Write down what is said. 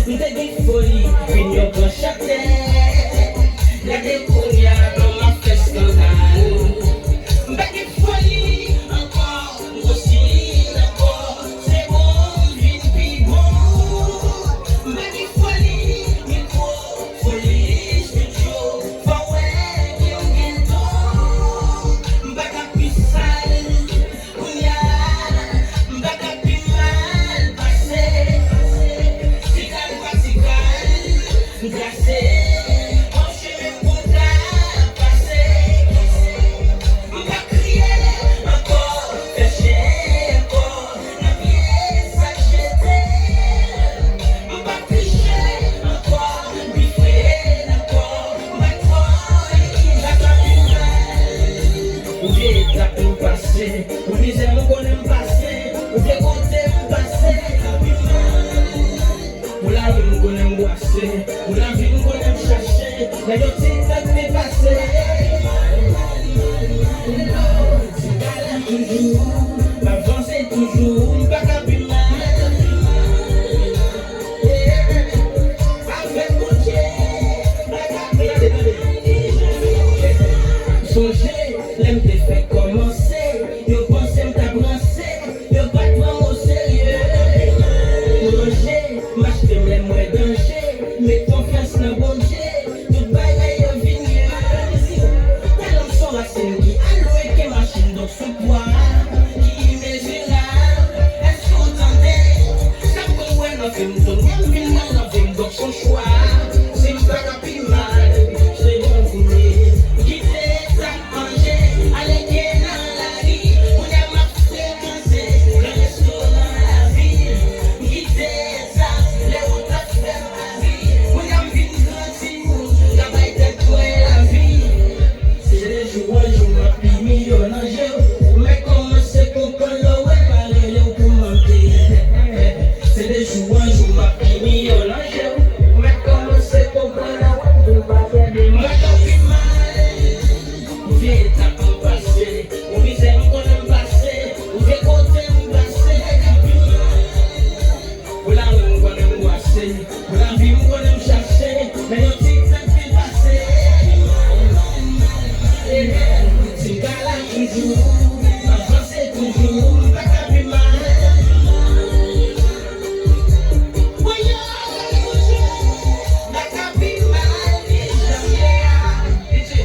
M'te dit folie, puis yo prend châtel. La déconia dans ma fête scandale. M'te dit folie, encore, aussi, encore. C'est bon, vite, puis bon. M'te dit folie, micro, folie, studio. Faut ouais, qui on gagne tout. M'te capi sale, ouya. M'te capi mal passé. Tical, pas tical, glacé. Ou disait nous qu'on aime passer, ou bien qu'on aime passer. Ou la vie nous qu'on aime boisser, ou la vie nous qu'on aime chercher. La yotique ça t'est passé. Toujours, m'avancer toujours, pas qu'à plus mal. Avec mon Dieu, pas qu'à plus mal. Songez, l'aime te fait commencer. Yo pense m'ta brancé, yo pas prendre au sérieux. Manger, m'acheter les moins danger, mais confiance dans bon Dieu, tout bagaille yo vin mieux. Talent sont racines qui alloué que machine dans son poids, qui immesurable. Est-ce qu'on entendait? Ça qu'on ouais dans film ton même film dans film donc son choix. C'est pas capi mal, c'est bon pour lui. Quitter ça manger, aller mais comment c'est qu'on peut le parler pour monter? C'est des jours où je m'appelle millionnaire.